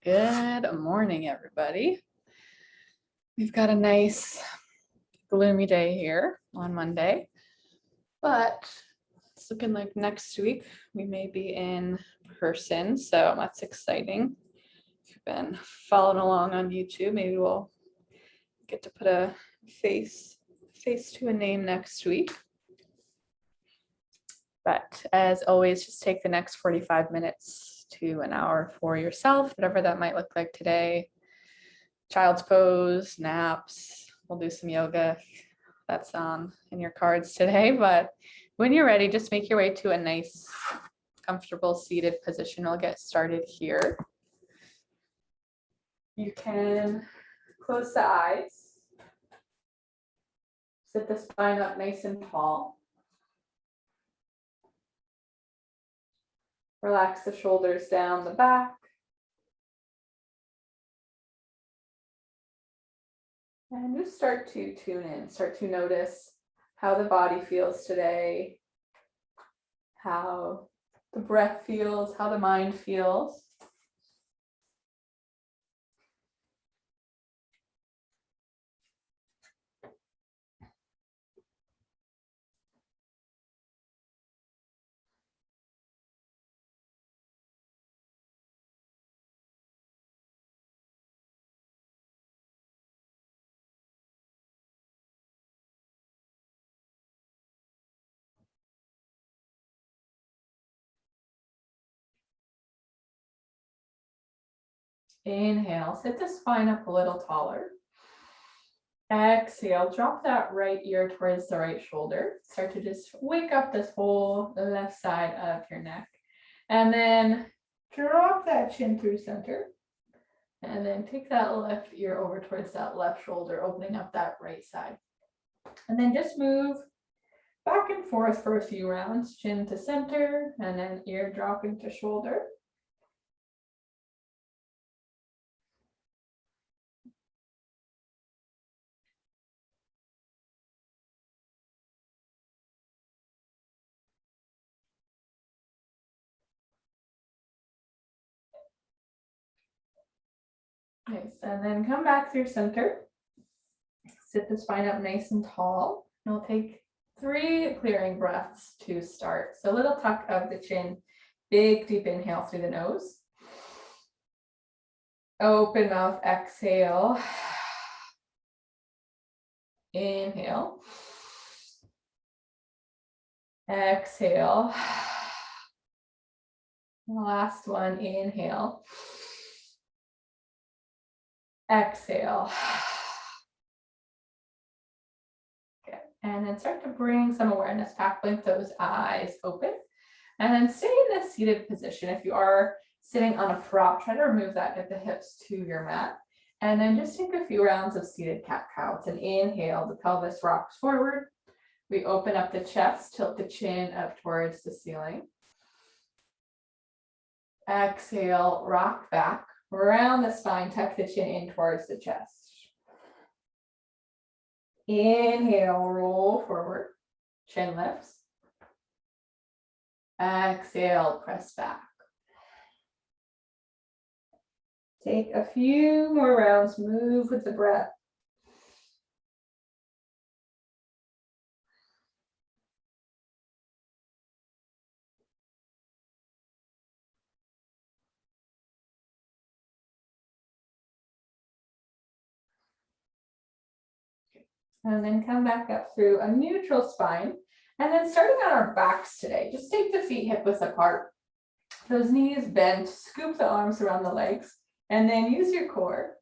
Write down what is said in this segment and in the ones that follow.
Good morning, everybody. We've got a nice gloomy day here on Monday, but it's looking like next week we may be in person, so that's exciting. If you've been following along on YouTube, maybe we'll get to put a face to a name next week. But as always, just take the next 45 minutes to an hour for yourself, whatever that might look like today. Child's pose, naps, we'll do some yoga. That's in your cards today, but when you're ready, just make your way to a nice, comfortable seated position. We'll get started here. You can close the eyes, sit the spine up nice and tall. Relax the shoulders down the back. And just start to tune in, start to notice how the body feels today, how the breath feels, how the mind feels. Inhale, sit the spine up a little taller. Exhale, drop that right ear towards the right shoulder. Start to just wake up this whole left side of your neck. And then drop that chin through center. And then take that left ear over towards that left shoulder, opening up that right side. And then just move back and forth for a few rounds, chin to center, and then ear dropping to shoulder. Nice, and then come back through center. Sit the spine up nice and tall. And we'll take 3 clearing breaths to start. So a little tuck of the chin, big deep inhale through the nose. Open mouth, exhale. Inhale. Exhale. Last one, inhale. Exhale. Okay, and then start to bring some awareness back, blink those eyes open, and then stay in this seated position. If you are sitting on a prop, try to remove that at the hips to your mat, and then just take a few rounds of seated cat-cow. It's an inhale, the pelvis rocks forward. We open up the chest, tilt the chin up towards the ceiling. Exhale, rock back. Round the spine, tuck the chin in towards the chest. Inhale, roll forward, chin lifts. Exhale, press back. Take a few more rounds, move with the breath. And then come back up through a neutral spine. And then starting on our backs today, just take the feet hip width apart. Those knees bent, scoop the arms around the legs, and then use your core.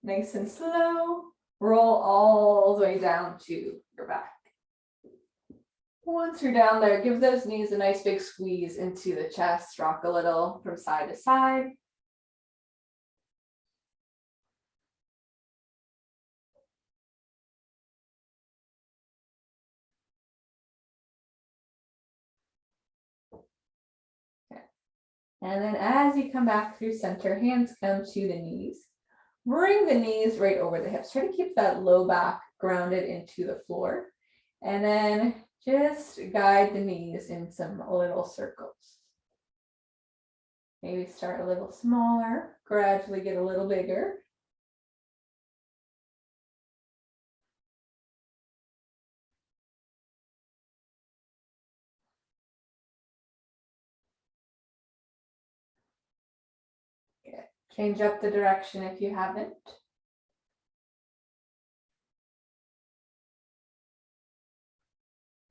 Nice and slow, roll all the way down to your back. Once you're down there, give those knees a nice big squeeze into the chest, rock a little from side to side. And then as you come back through center, hands come to the knees. Bring the knees right over the hips. Try to keep that low back grounded into the floor. And then just guide the knees in some little circles. Maybe start a little smaller. gradually get a little bigger. Good. Change up the direction if you haven't.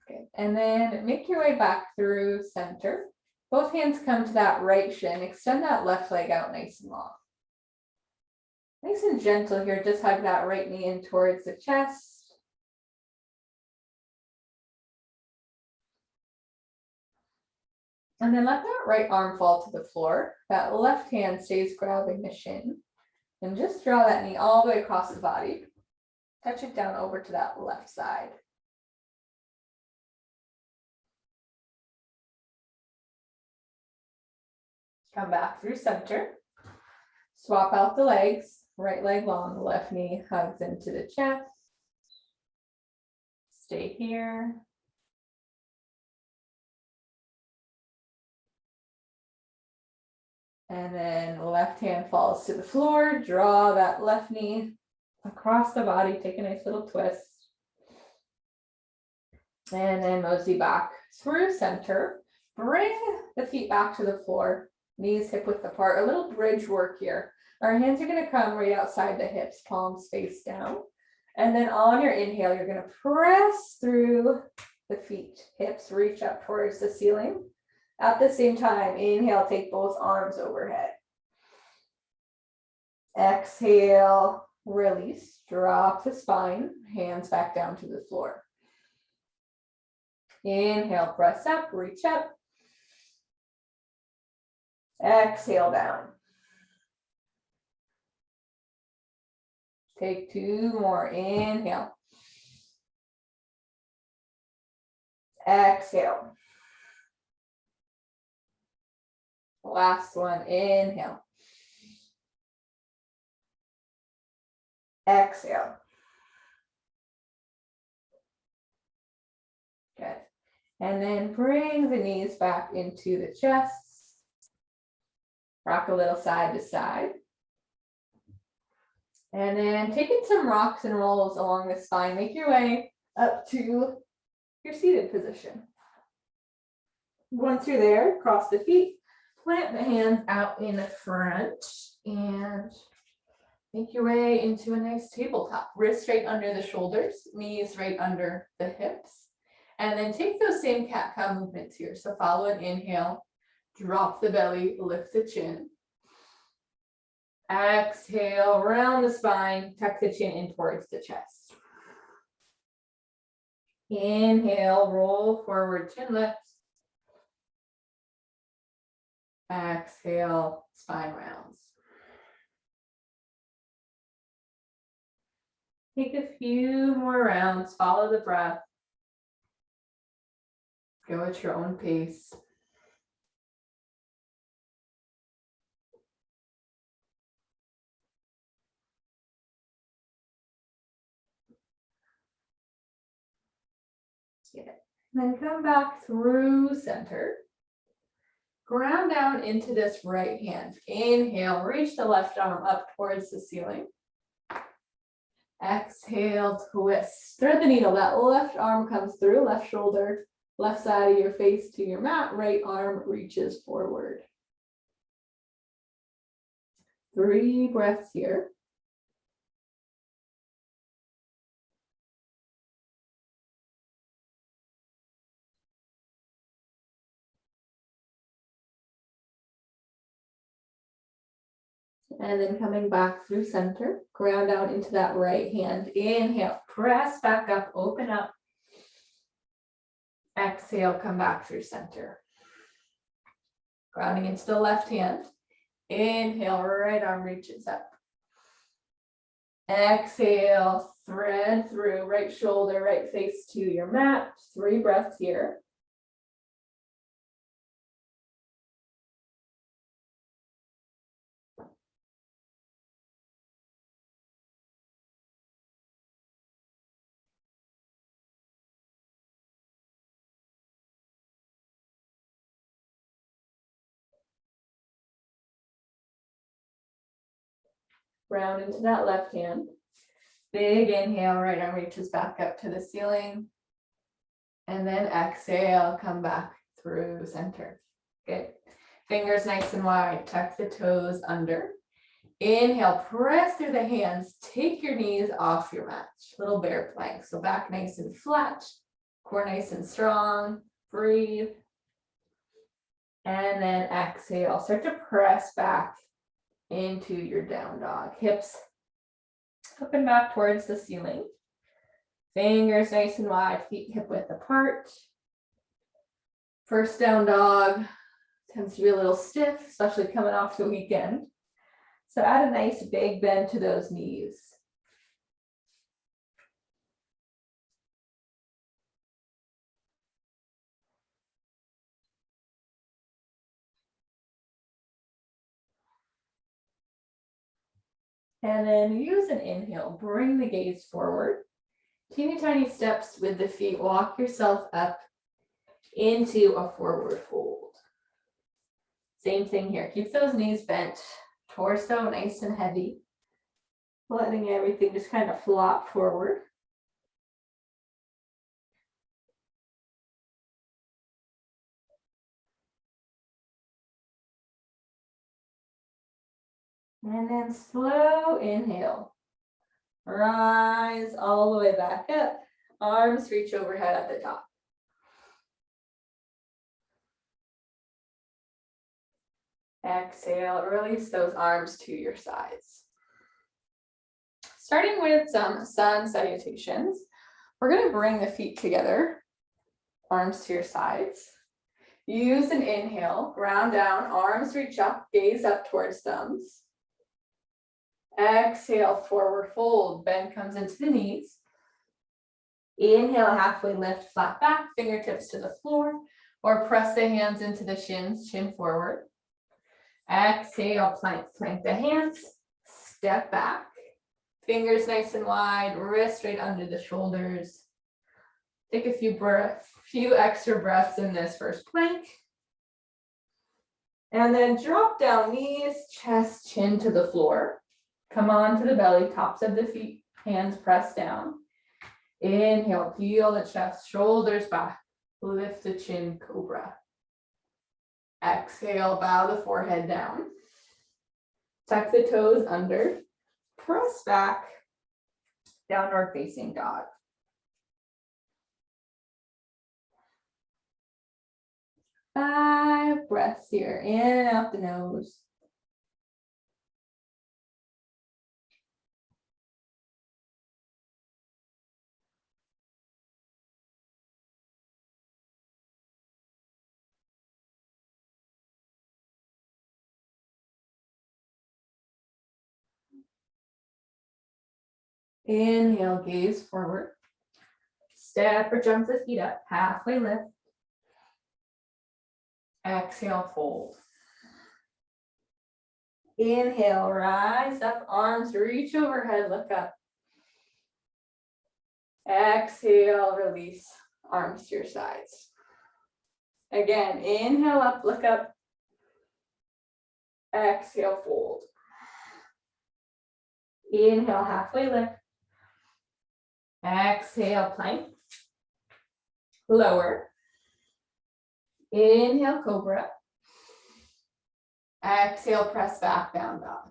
Good. And then make your way back through center. Both hands come to that right shin. Extend that left leg out nice and long. Nice and gentle here. Just hug that right knee in towards the chest. And then let that right arm fall to the floor. That left hand stays grabbing the shin. And just draw that knee all the way across the body. Touch it down over to that left side. Come back through center. Swap out the legs. Right leg long, left knee hugs into the chest. Stay here. And then left hand falls to the floor. Draw that left knee across the body. Take a nice little twist. And then mosey back through center. Bring the feet back to the floor. Knees hip width apart. A little bridge work here. Our hands are going to come right outside the hips, palms face down. And then on your inhale, you're going to press through the feet, hips, reach up towards the ceiling. At the same time, inhale, take both arms overhead. Exhale, release, drop the spine, hands back down to the floor. Inhale, press up, reach up. Exhale down. Take two more. Inhale. Exhale. Last one. Inhale. Exhale. Good. And then bring the knees back into the chest. Rock a little side to side. And then taking some rocks and rolls along the spine, make your way up to your seated position. Once you're there, cross the feet, plant the hands out in front, and make your way into a nice tabletop. Wrists right under the shoulders, knees right under the hips. And then take those same cat-cow movements here. So follow an inhale, drop the belly, lift the chin. Exhale, round the spine, tuck the chin in towards the chest. Inhale, roll forward, chin lifts. Exhale, spine rounds. Take a few more rounds, follow the breath. Go at your own pace. Good. Then come back through center. Ground down into this right hand. Inhale, reach the left arm up towards the ceiling. Exhale, twist. Thread the needle. That left arm comes through, left shoulder, left side of your face to your mat. Right arm reaches forward. 3 breaths here. And then coming back through center, ground out into that right hand. Inhale, press back up, open up. Exhale, come back through center. Grounding into the left hand. Inhale, right arm reaches up. Exhale, thread through right shoulder, right face to your mat. 3 breaths here. Round into that left hand. Big inhale, right arm reaches back up to the ceiling. And then exhale, come back through center. Good. Fingers nice and wide, tuck the toes under. Inhale, press through the hands, take your knees off your mat. Little bear plank. So back nice and flat, core nice and strong. Breathe. And then exhale, start to press back into your down dog. Hips up and back towards the ceiling. Fingers nice and wide, feet hip width apart. First down dog tends to be a little stiff, especially coming off the weekend. So add a nice big bend to those knees. And then use an inhale, bring the gaze forward. Teeny tiny steps with the feet, walk yourself up into a forward fold. Same thing here, keep those knees bent, torso nice and heavy, letting everything just kind of flop forward. And then slow inhale. Rise all the way back up. Arms reach overhead at the top. Exhale, release those arms to your sides. Starting with some sun salutations, we're going to bring the feet together, arms to your sides. Use an inhale, ground down, arms reach up, gaze up towards thumbs. Exhale, forward fold, bend comes into the knees. Inhale, halfway lift, flat back, fingertips to the floor, or press the hands into the shins, chin forward. Exhale, plank the hands, step back. Fingers nice and wide, wrist right under the shoulders. Take a few extra breaths in this first plank. And then drop down, knees, chest, chin to the floor. Come on to the belly, tops of the feet, hands press down. Inhale, peel the chest, shoulders back, lift the chin, cobra. Exhale, bow the forehead down. Tuck the toes under, press back, downward facing dog. Five breaths here, in and out the nose. Inhale, gaze forward. Step or jump the feet up, halfway lift. Exhale, fold. Inhale, rise up, arms reach overhead, look up. Exhale, release, arms to your sides. Again, inhale up, look up. Exhale, fold. Inhale, halfway lift. Exhale, plank. Lower. Inhale, cobra. Exhale, press back, down dog.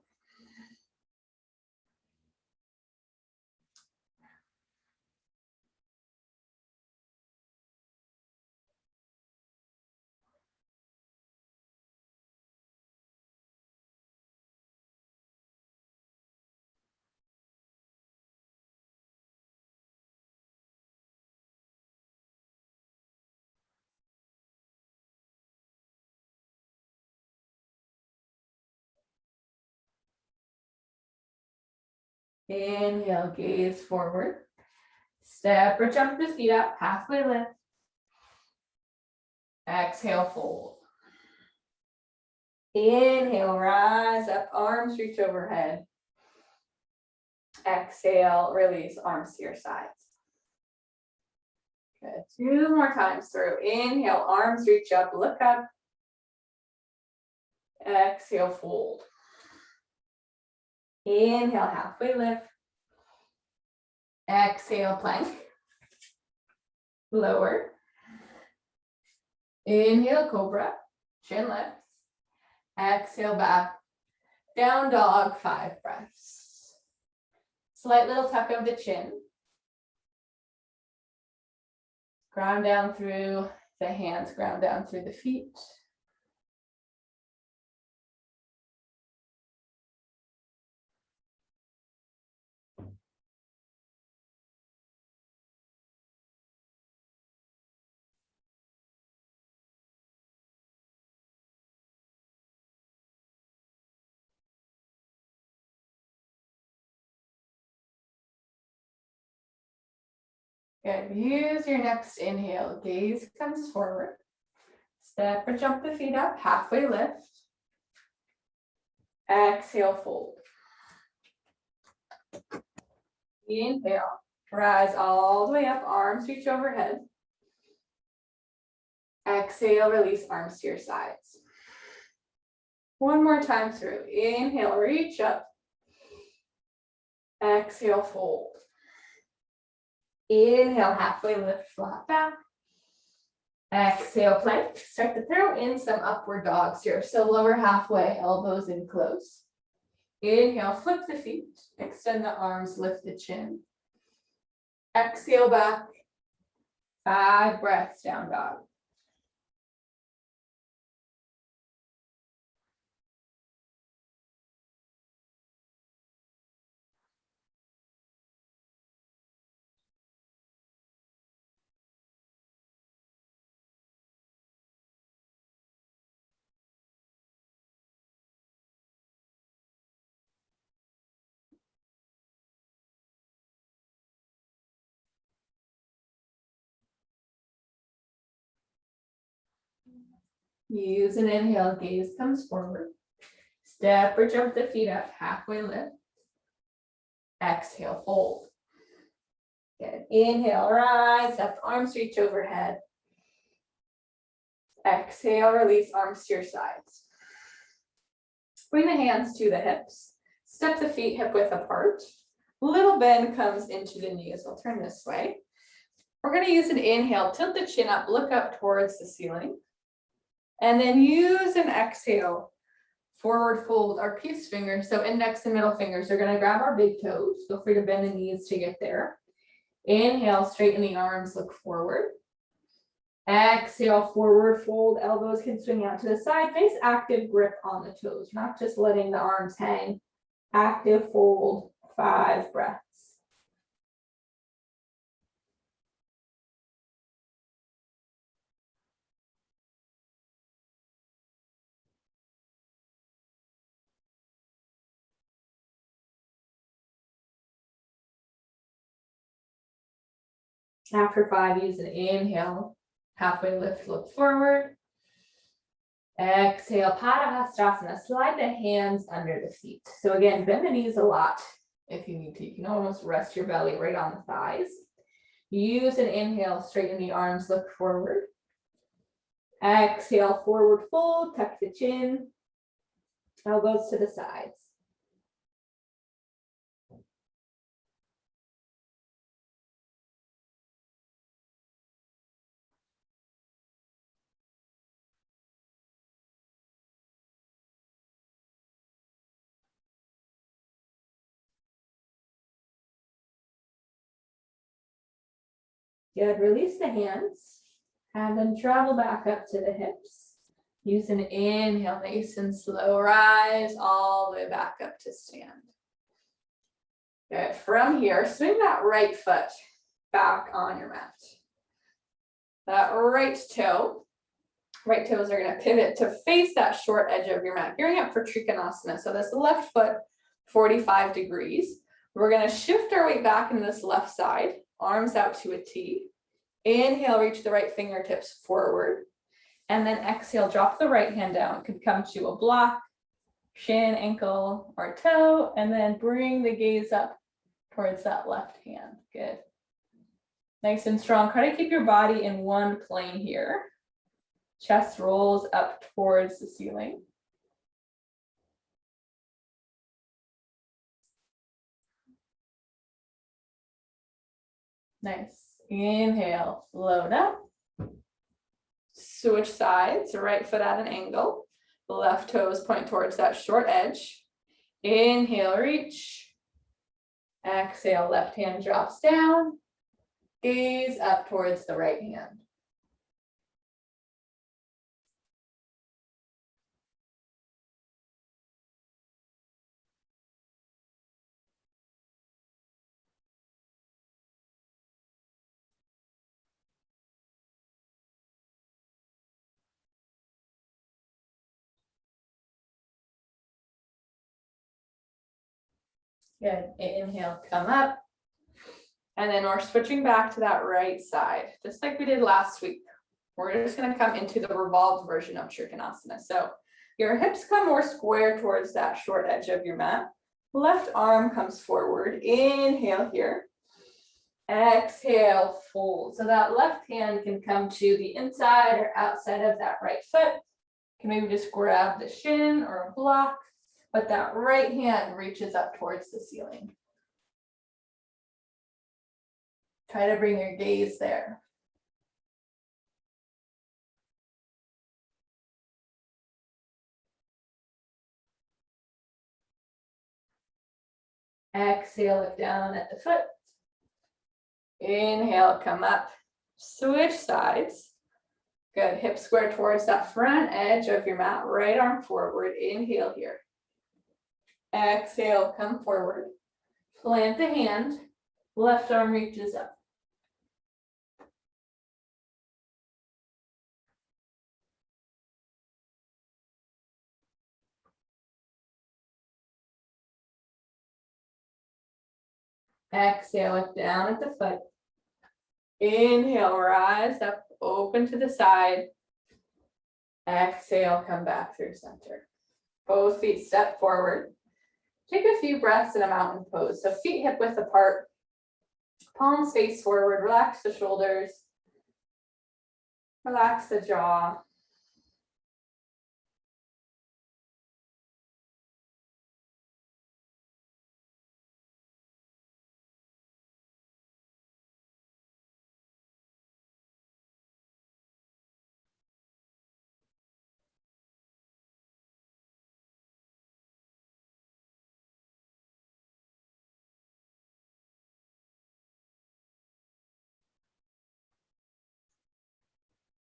Inhale, gaze forward. Step or jump the feet up, halfway lift. Exhale, fold. Inhale, rise up, arms reach overhead. Exhale, release, arms to your sides. Good, 2 more times through. Inhale, arms reach up, look up. Exhale, fold. Inhale, halfway lift. Exhale, plank. Lower. Inhale, cobra. Chin lifts. Exhale, back. Down dog, 5 breaths. Slight little tuck of the chin. Ground down through the hands, ground down through the feet. Good. Use your next inhale. Gaze comes forward. Step or jump the feet up. Halfway lift. Exhale, fold. Inhale. Rise all the way up. Arms reach overhead. Exhale, release arms to your sides. One more time through. Inhale, reach up. Exhale, fold. Inhale, halfway lift, flat back. Exhale, plank. Start to throw in some upward dogs here. So lower halfway, elbows in close. Inhale, flip the feet. Extend the arms, lift the chin. Exhale, back. 5 breaths, down dog. Use an inhale, gaze comes forward. Step or jump the feet up, halfway lift. Exhale, fold. Good. Inhale, rise up, arms reach overhead. Exhale, release arms to your sides. Bring the hands to the hips. Step the feet hip width apart. Little bend comes into the knees. I'll turn this way. We're going to use an inhale, tilt the chin up, look up towards the ceiling. And then use an exhale, forward fold our peace fingers. So index and middle fingers are going to grab our big toes. Feel free to bend the knees to get there. Inhale, straighten the arms, look forward. Exhale, forward fold, elbows can swing out to the side. Nice active grip on the toes, not just letting the arms hang. Active fold, 5 breaths. After 5, use an inhale, halfway lift, look forward. Exhale, Padahastasana, slide the hands under the feet. So again, bend the knees a lot if you need to. You can almost rest your belly right on the thighs. Use an inhale, straighten the arms, look forward. Exhale, forward fold, tuck the chin, elbows to the sides. Good, release the hands and then travel back up to the hips. Use an inhale, nice and slow, rise all the way back up to stand. Good, from here, swing that right foot back on your mat. That right toes are gonna pivot to face that short edge of your mat, gearing up for Trikonasana. So this left foot, 45 degrees. We're gonna shift our weight back into this left side, arms out to a T. Inhale, reach the right fingertips forward. And then exhale, drop the right hand down. It could come to a block, shin, ankle, or toe, and then bring the gaze up towards that left hand. Good. Nice and strong. Try to keep your body in one plane here. Chest rolls up towards the ceiling. Nice. Inhale, float up. Switch sides, right foot at an angle. Left toes point towards that short edge. Inhale, reach. Exhale, left hand drops down. Gaze up towards the right hand. Good. Inhale, come up. And then we're switching back to that right side, just like we did last week. We're just going to come into the revolved version of Trikonasana. So your hips come more square towards that short edge of your mat. Left arm comes forward. Inhale here. Exhale, fold. So that left hand can come to the inside or outside of that right foot. You can maybe just grab the shin or a block, but that right hand reaches up towards the ceiling. Try to bring your gaze there. Exhale, look down at the foot. Inhale, come up. Switch sides. Good. Hip square towards that front edge of your mat. Right arm forward. Inhale here. Exhale, come forward. Plant the hand. Left arm reaches up. Exhale, look down at the foot. Inhale, rise up, open to the side. Exhale, come back through center. Both feet step forward. Take a few breaths in a mountain pose. So feet hip width apart. Palms face forward. Relax the shoulders. Relax the jaw.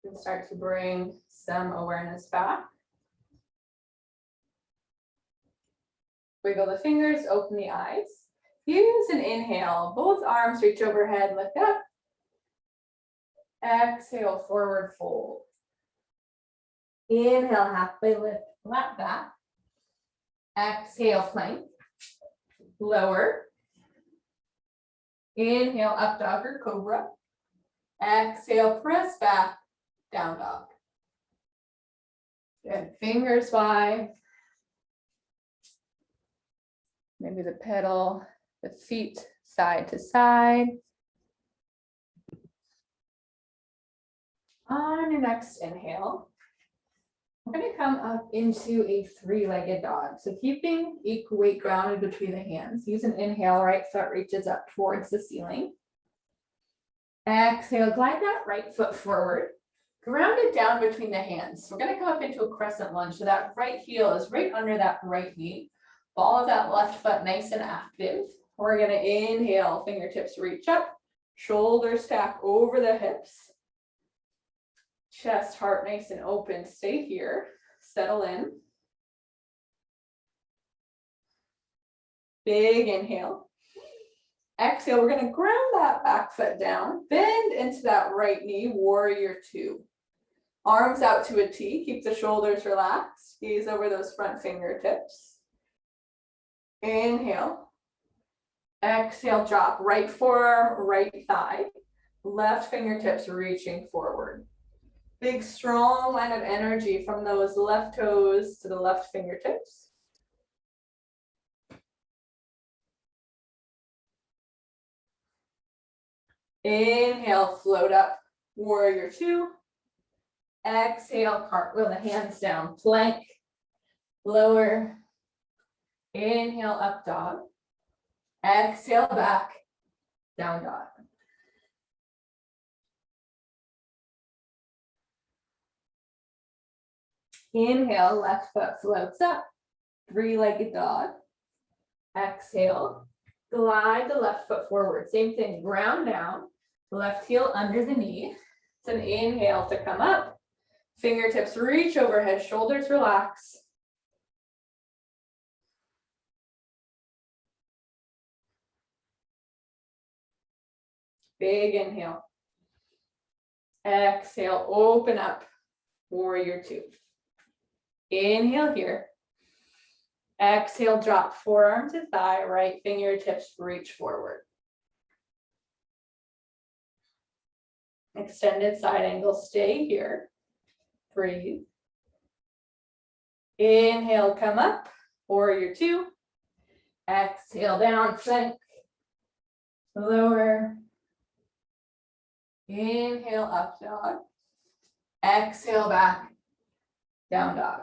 And start to bring some awareness back. Wiggle the fingers, open the eyes. Use an inhale. Both arms reach overhead, lift up. Exhale, forward fold. Inhale, halfway lift, flat back. Exhale, plank. Lower. Inhale, up dog or cobra. Exhale, press back, down dog. Good. Fingers wide. Maybe the pedal, the feet side to side. On your next inhale, we're going to come up into a three-legged dog. So keeping equal weight grounded between the hands. Use an inhale, right foot reaches up towards the ceiling. Exhale, glide that right foot forward. Ground it down between the hands. We're going to come up into a crescent lunge. So that right heel is right under that right knee. Ball of that left foot nice and active. We're going to inhale, fingertips reach up, shoulders stack over the hips. Chest, heart nice and open. Stay here. Settle in. Big inhale. Exhale, we're going to ground that back foot down. Bend into that right knee, warrior two. Arms out to a T. Keep the shoulders relaxed. Gaze over those front fingertips. Inhale. Exhale, drop right forearm, right thigh. Left fingertips reaching forward. Big, strong line of energy from those left toes to the left fingertips. Inhale, float up, warrior two. Exhale, cartwheel the hands down, plank, lower. Inhale, up dog. Exhale, back, down dog. Inhale, left foot floats up, three-legged dog. Exhale, glide the left foot forward. Same thing, ground down, left heel under the knee. It's an inhale to come up. Fingertips reach overhead, shoulders relax. Big inhale. Exhale, open up, warrior two. Inhale here. Exhale, drop forearm to thigh, right fingertips reach forward. Extended side angle, stay here. Breathe. Inhale, come up, warrior two. Exhale, down, plank. Lower. Inhale, up dog. Exhale, back, down dog.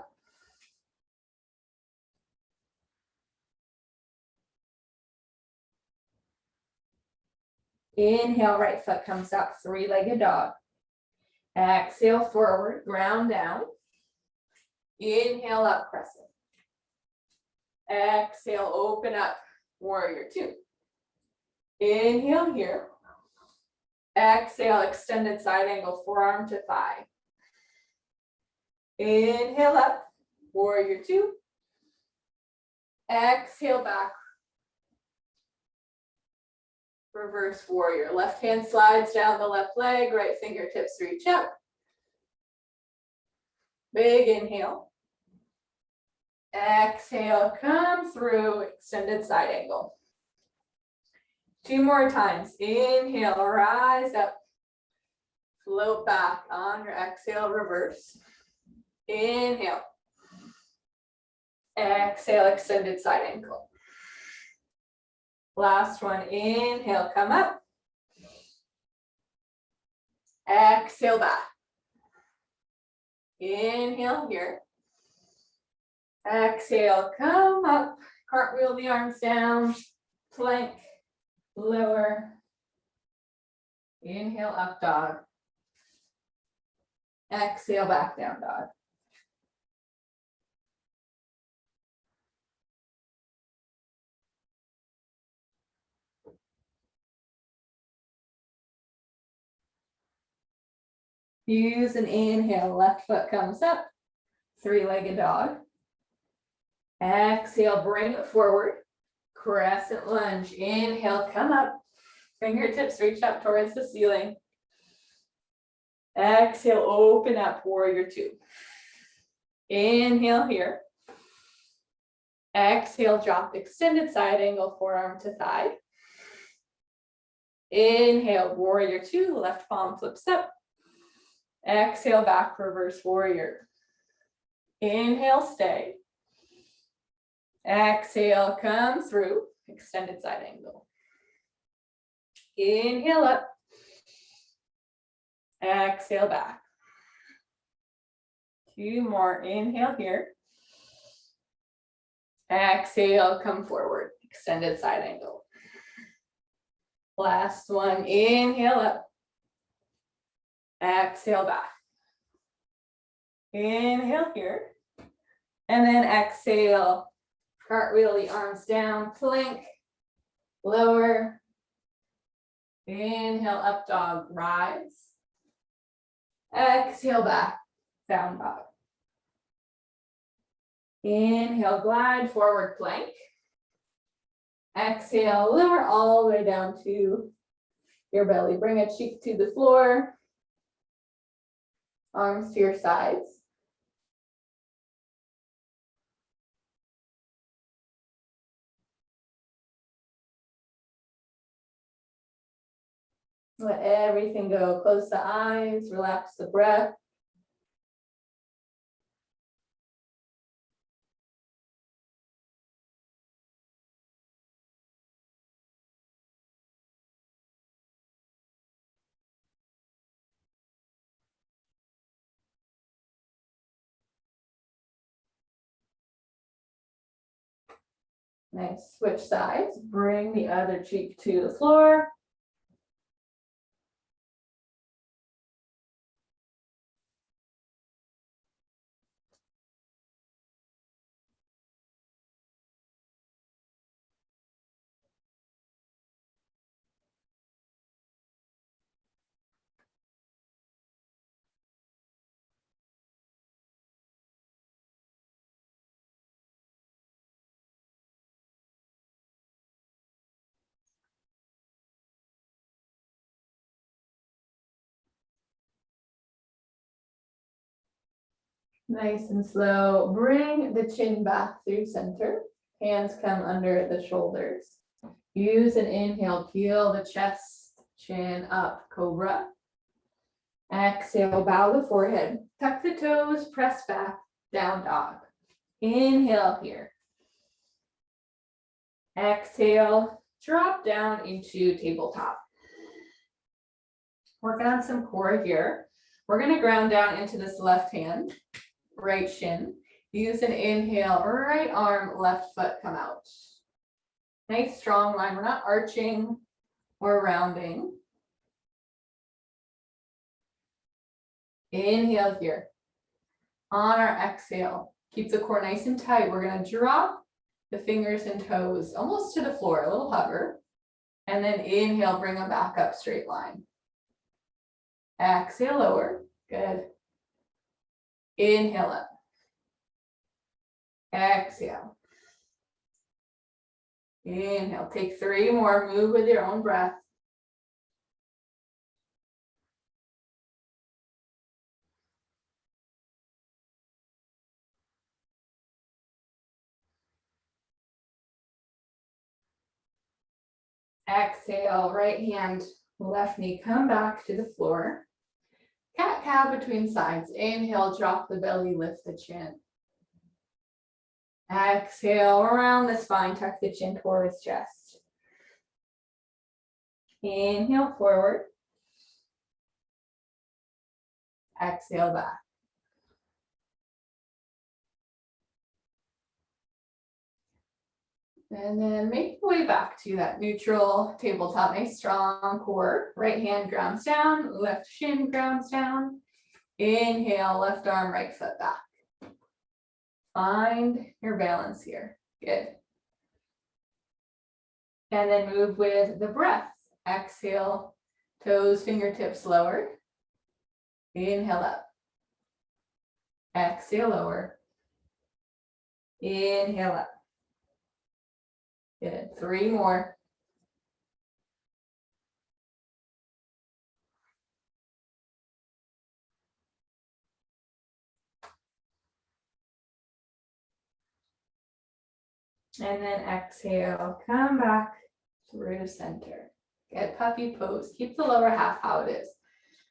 Inhale, right foot comes up, three-legged dog. Exhale, forward, ground down. Inhale, up crescent. Exhale, open up, warrior two. Inhale here. Exhale, extended side angle, forearm to thigh. Inhale up, warrior two. Exhale back. Reverse warrior. Left hand slides down the left leg, right fingertips reach up. Big inhale. Exhale, come through, extended side angle. Two more times. Inhale, rise up. Float back on your exhale, reverse. Inhale. Exhale, extended side angle. Last one, inhale, come up. Exhale back. Inhale here. Exhale, come up. Cartwheel the arms down. Plank, lower. Inhale, up dog. Exhale, back down dog. Use an inhale, left foot comes up, three-legged dog. Exhale, bring it forward, crescent lunge. Inhale, come up, fingertips reach up towards the ceiling. Exhale, open up, warrior two. Inhale here. Exhale, drop extended side angle, forearm to thigh. Inhale, warrior two, left palm flips up. Exhale, back, reverse warrior. Inhale, stay. Exhale, come through, extended side angle. Inhale up. Exhale back. Two more, inhale here. Exhale, come forward, extended side angle. Last one, inhale up. Exhale back. Inhale here. And then exhale, cartwheel the arms down, plank, lower. Inhale, up dog, rise. Exhale back, down dog. Inhale, glide, forward plank. Exhale, lower all the way down to your belly. Bring a cheek to the floor. Arms to your sides. Let everything go. Close the eyes, relax the breath. Nice. Switch sides. Bring the other cheek to the floor. Nice and slow. Bring the chin back through center. Hands come under the shoulders. Use an inhale, peel the chest, chin up, cobra. Exhale, bow the forehead. Tuck the toes, press back, down dog. Inhale here. Exhale, drop down into tabletop. Working on some core here. We're going to ground down into this left hand, right shin. Use an inhale, right arm, left foot come out. Nice strong line. We're not arching or rounding. Inhale here. On our exhale, keep the core nice and tight. We're going to drop the fingers and toes almost to the floor, a little hover. And then inhale, bring them back up, straight line. Exhale, lower. Good. Inhale up. Exhale. Inhale. Take 3 more. Move with your own breath. Exhale, right hand, left knee, come back to the floor. Cat-cow between sides. Inhale, drop the belly, lift the chin. Exhale, around the spine, tuck the chin towards chest. Inhale, forward. Exhale, back. And then make your way back to that neutral tabletop, nice strong core. Right hand grounds down, left shin grounds down. Inhale, left arm, right foot back. Find your balance here. Good. And then move with the breath. Exhale, toes, fingertips lower. Inhale up. Exhale, lower. Inhale up. Good. 3 more. And then exhale, come back through center. Get puppy pose. Keep the lower half how it is.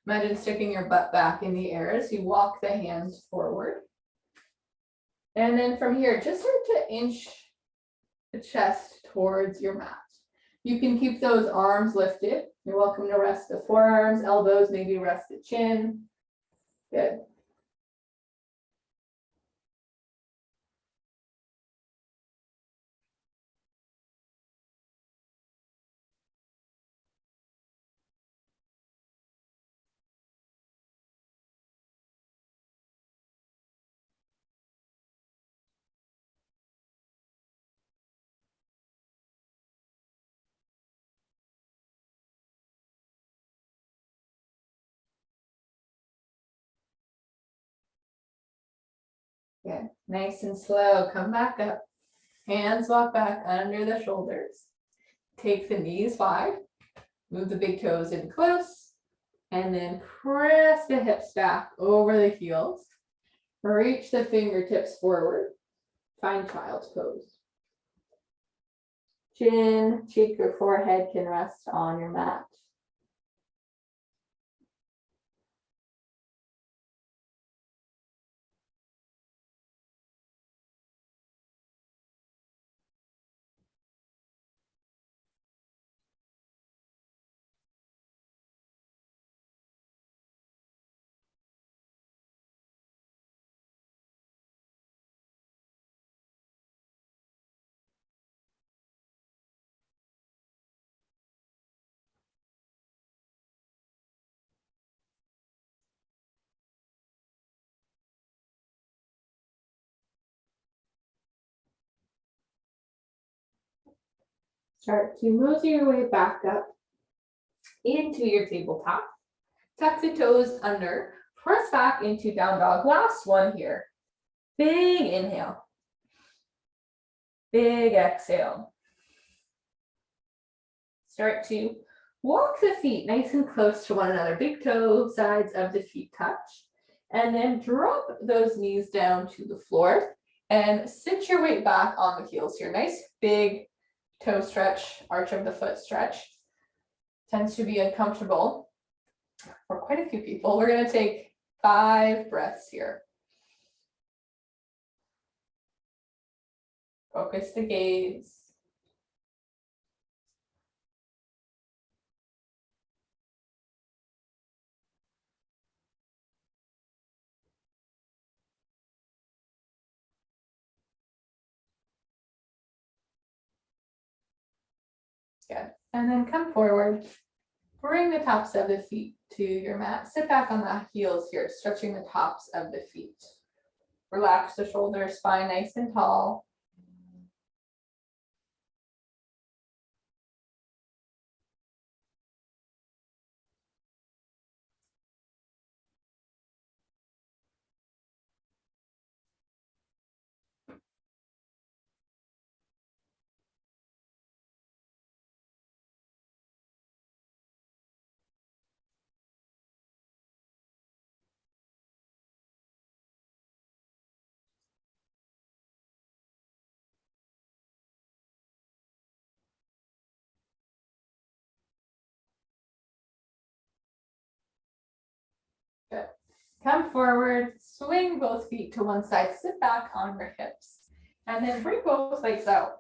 Imagine sticking your butt back in the air as you walk the hands forward. And then from here, just start to inch the chest towards your mat. You can keep those arms lifted. You're welcome to rest the forearms, elbows, maybe rest the chin. Good. Good. Nice and slow. Come back up. Hands walk back under the shoulders. Take the knees wide. Move the big toes in close. And then press the hips back over the heels. Reach the fingertips forward. Find child's pose. Chin, cheek, or forehead can rest on your mat. Start to mosey your way back up into your tabletop. Tuck the toes under. Press back into down dog. Last one here. Big inhale. Big exhale. Start to walk the feet nice and close to one another. Big toe sides of the feet touch. And then drop those knees down to the floor and sit your weight back on the heels here. Nice big toe stretch, arch of the foot stretch. Tends to be uncomfortable for quite a few people. We're going to take 5 breaths here. Focus the gaze. Good. And then come forward. Bring the tops of the feet to your mat. Sit back on the heels here, stretching the tops of the feet. Relax the shoulders, spine nice and tall. Good. Come forward, swing both feet to one side, sit back on your hips, and then bring both legs out,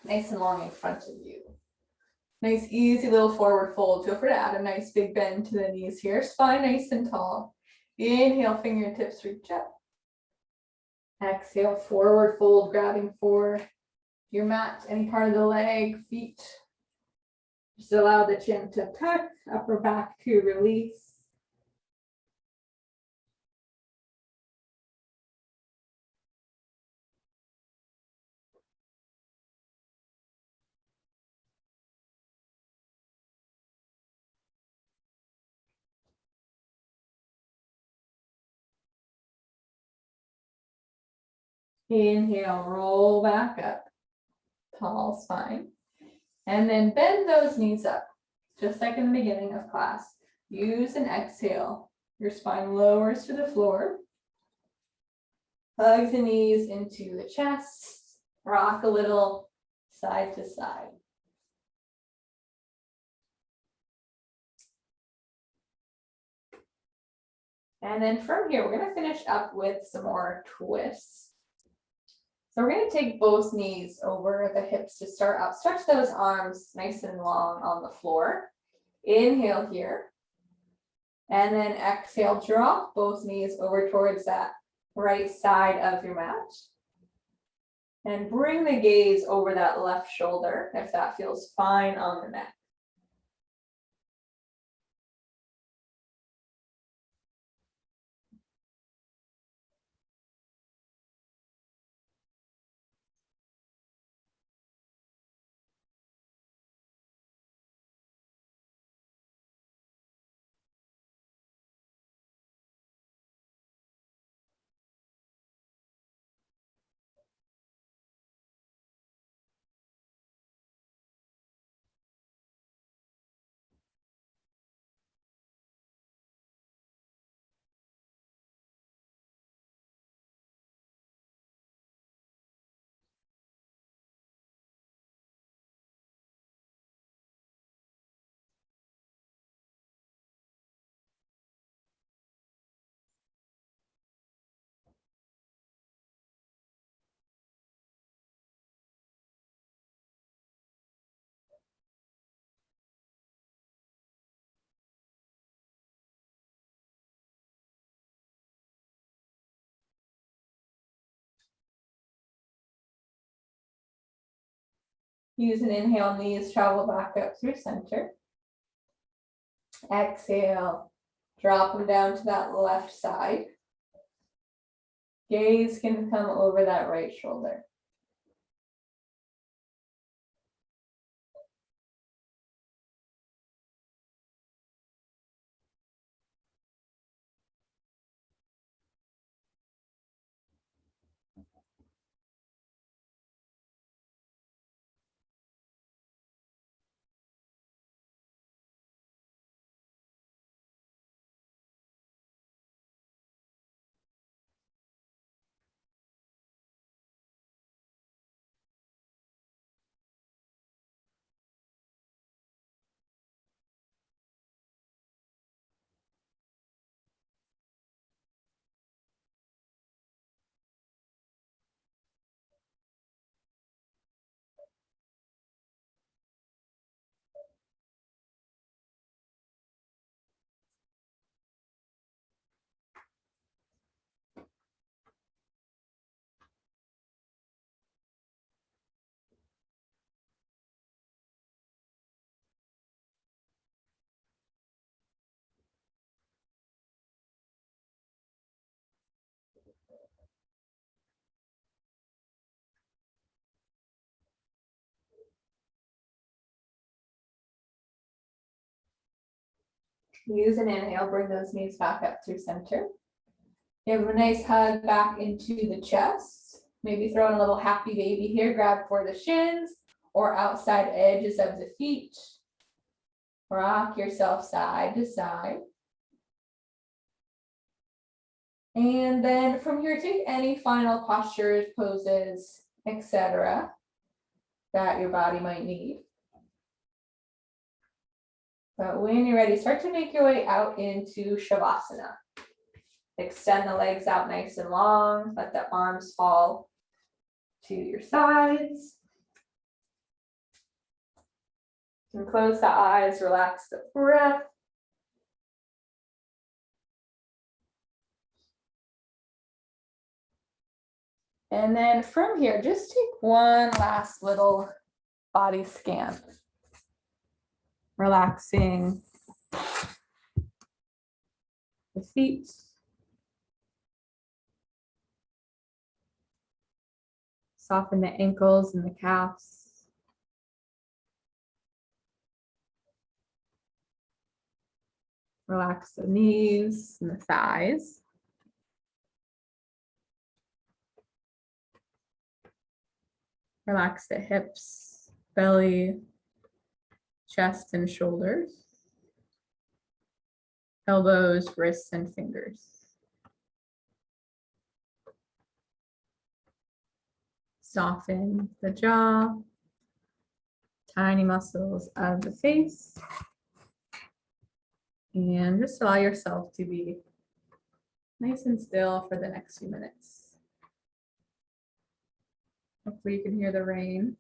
nice and long in front of you. Nice, easy little forward fold. Feel free to add a nice big bend to the knees here. Spine nice and tall. Inhale, fingertips reach up. Exhale, forward fold, grabbing for your mat, any part of the leg, feet. Just allow the chin to tuck, upper back to release. Inhale, roll back up, tall spine. And then bend those knees up, just like in the beginning of class. Use an exhale. Your spine lowers to the floor. Hug the knees into the chest. Rock a little side to side. And then from here, we're going to finish up with some more twists. So we're going to take both knees over the hips to start out. Stretch those arms nice and long on the floor. Inhale here. And then exhale, drop both knees over towards that right side of your mat. And bring the gaze over that left shoulder if that feels fine on the neck. Use an inhale, knees travel back up through center. Exhale, drop them down to that left side. Gaze can come over that right shoulder. Use an inhale, bring those knees back up through center. Give a nice hug back into the chest. Maybe throw in a little happy baby here. Grab for the shins or outside edges of the feet. Rock yourself side to side. And then from here, take any final postures, poses, etc. that your body might need. But when you're ready, start to make your way out into Shavasana. Extend the legs out nice and long. Let the arms fall to your sides. And close the eyes, relax the breath. And then from here, just take one last little body scan. Relaxing the feet. Soften the ankles and the calves. Relax the knees and the thighs. Relax the hips, belly, chest, and shoulders. Elbows, wrists, and fingers. Soften the jaw, tiny muscles of the face. And just allow yourself to be nice and still for the next few minutes. Hopefully you can hear the rain.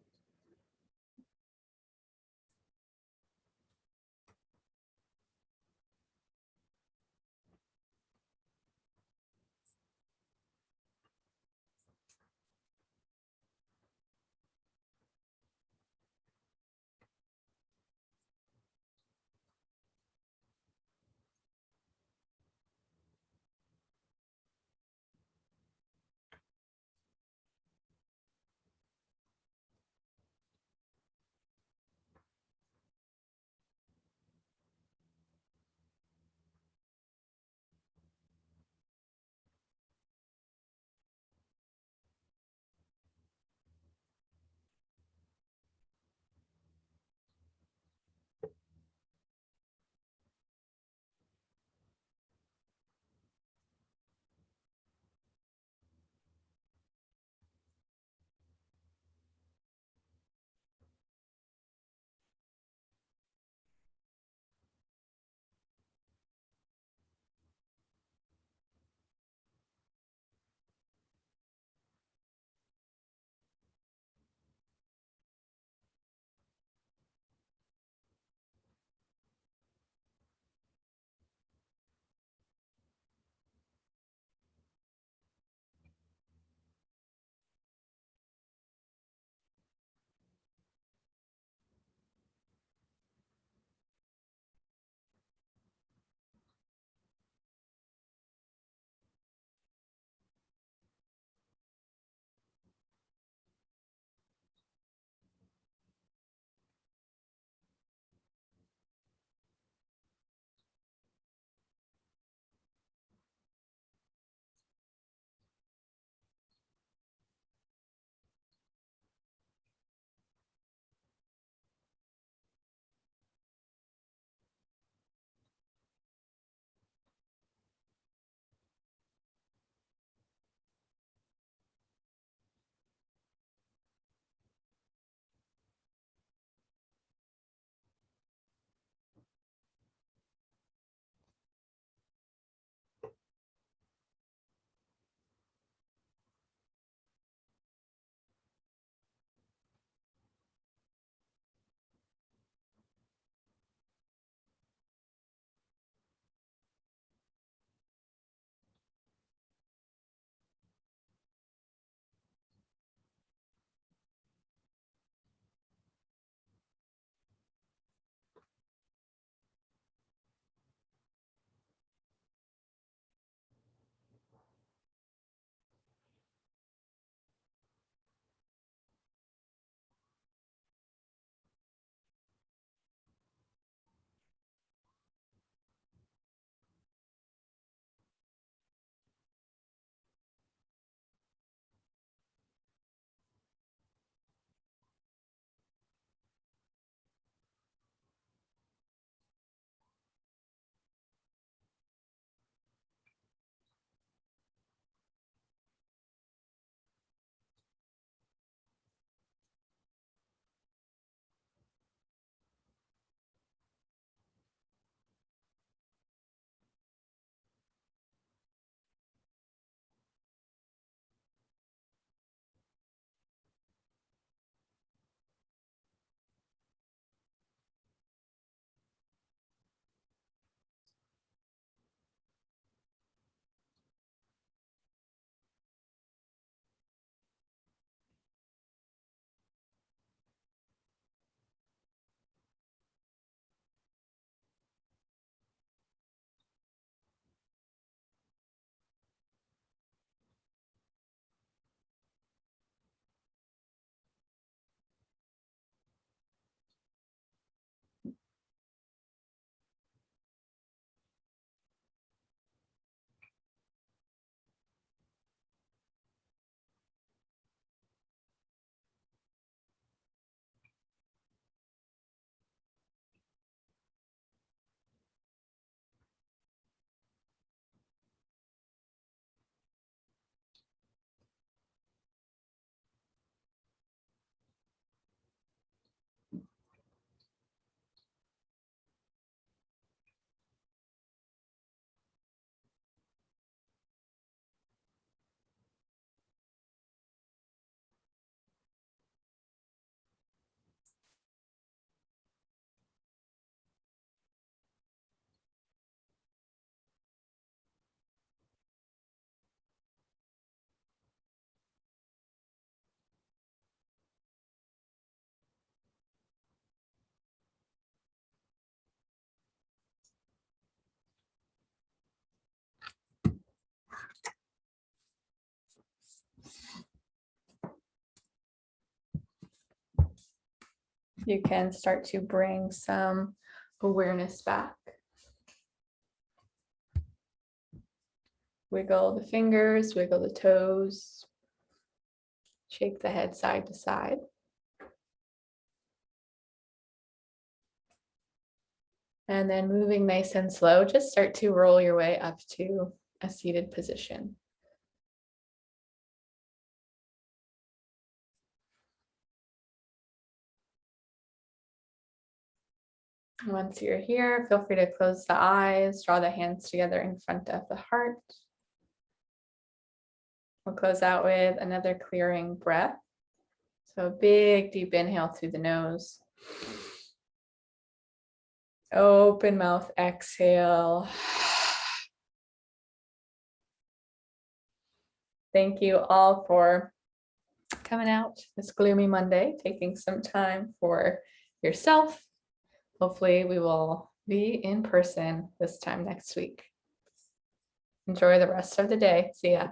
You can start to bring some awareness back. Wiggle the fingers, wiggle the toes, shake the head side to side. And then moving nice and slow, just start to roll your way up to a seated position. Once you're here, feel free to close the eyes, draw the hands together in front of the heart. We'll close out with another clearing breath. So big, deep inhale through the nose. Open mouth, exhale. Thank you all for coming out this gloomy Monday, taking some time for yourself. Hopefully we will be in person this time next week. Enjoy the rest of the day. See ya.